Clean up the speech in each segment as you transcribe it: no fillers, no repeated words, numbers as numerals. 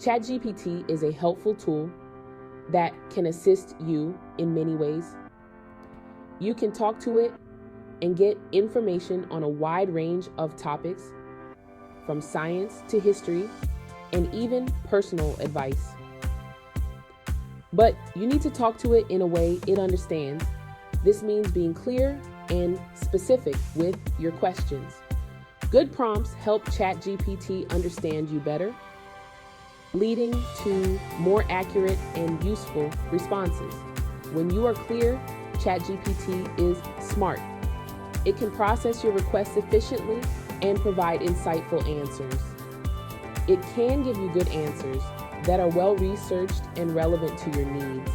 ChatGPT is a helpful tool that can assist you in many ways. You can talk to it and get information on a wide range of topics, from science to history, and even personal advice. But you need to talk to it in a way it understands. This means being clear and specific with your questions. Good prompts help ChatGPT understand you better, leading to more accurate and useful responses. When you are clear, ChatGPT is smart. It can process your requests efficiently and provide insightful answers. It can give you good answers that are well-researched and relevant to your needs.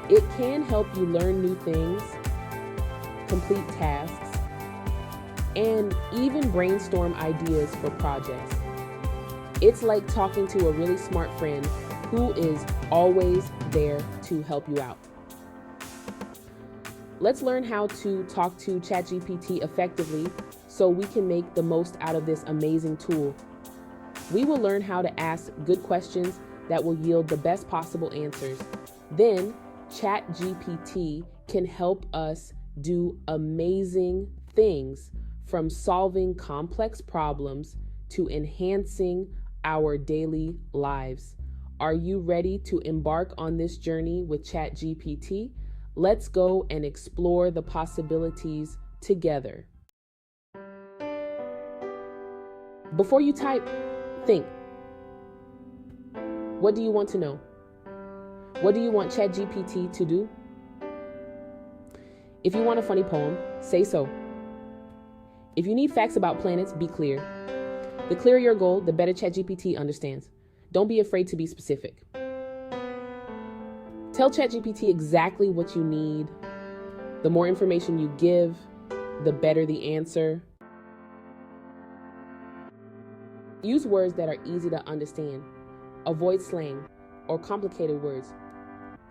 It can help you learn new things, complete tasks, and even brainstorm ideas for projects. It's like talking to a really smart friend who is always there to help you out. Let's learn how to talk to ChatGPT effectively so we can make the most out of this amazing tool. We will learn how to ask good questions that will yield the best possible answers. Then, ChatGPT can help us do amazing things, from solving complex problems to enhancing our daily lives. Are you ready to embark on this journey with ChatGPT? Let's go and explore the possibilities together. Before you type, think. What do you want to know? What do you want ChatGPT to do? If you want a funny poem, say so. If you need facts about planets, be clear. The clearer your goal, the better ChatGPT understands. Don't be afraid to be specific. Tell ChatGPT exactly what you need. The more information you give, the better the answer. Use words that are easy to understand. Avoid slang or complicated words.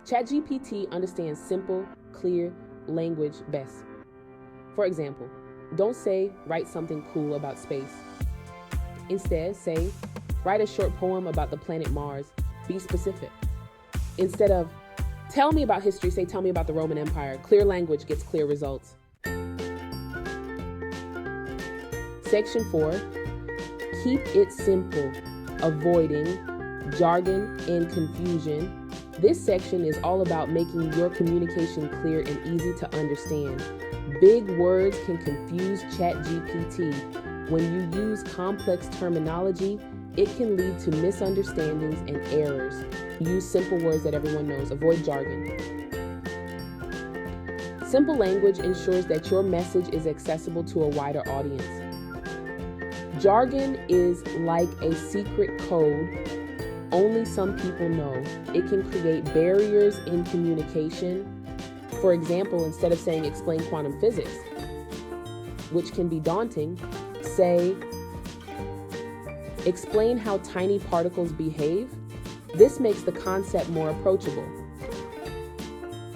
ChatGPT understands simple, clear language best. For example, don't say, write something cool about space. Instead, say, write a short poem about the planet Mars. Be specific. Instead of, tell me about history, say, tell me about the Roman Empire. Clear language gets clear results. Section 4, keep it simple, avoiding jargon and confusion. This section is all about making your communication clear and easy to understand. Big words can confuse ChatGPT. When you use complex terminology, it can lead to misunderstandings and errors. Use simple words that everyone knows. Avoid jargon. Simple language ensures that your message is accessible to a wider audience. Jargon is like a secret code only some people know. It can create barriers in communication. For example, instead of saying explain quantum physics, which can be daunting, say explain how tiny particles behave. This makes the concept more approachable.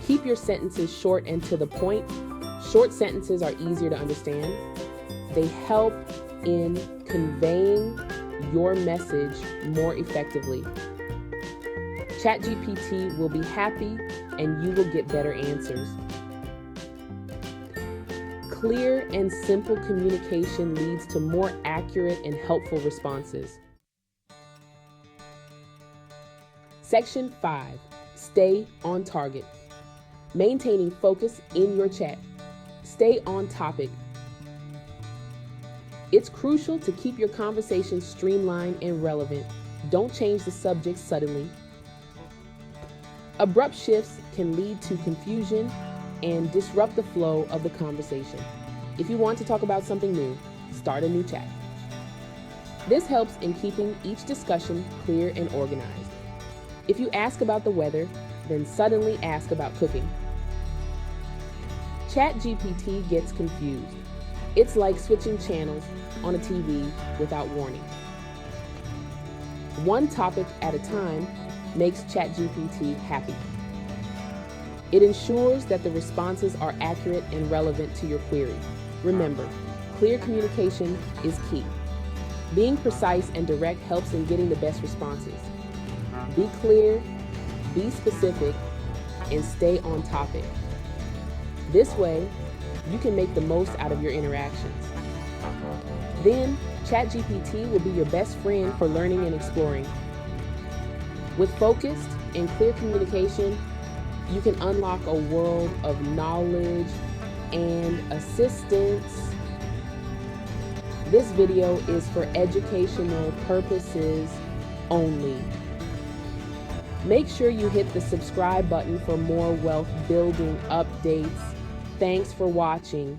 Keep your sentences short and to the point. Short sentences are easier to understand. They help in conveying your message more effectively. ChatGPT will be happy and you will get better answers. Clear and simple communication leads to more accurate and helpful responses. Section 5, stay on target. Maintaining focus in your chat. Stay on topic. It's crucial to keep your conversation streamlined and relevant. Don't change the subject suddenly. Abrupt shifts can lead to confusion and disrupt the flow of the conversation. If you want to talk about something new, start a new chat. This helps in keeping each discussion clear and organized. If you ask about the weather, then suddenly ask about cooking. ChatGPT gets confused. It's like switching channels on a TV without warning. One topic at a time makes ChatGPT happy. It ensures that the responses are accurate and relevant to your query. Remember, clear communication is key. Being precise and direct helps in getting the best responses. Be clear, be specific, and stay on topic. This way, you can make the most out of your interactions. Then, ChatGPT will be your best friend for learning and exploring. With focused and clear communication, you can unlock a world of knowledge and assistance. This video is for educational purposes only. Make sure you hit the subscribe button for more wealth building updates. Thanks for watching.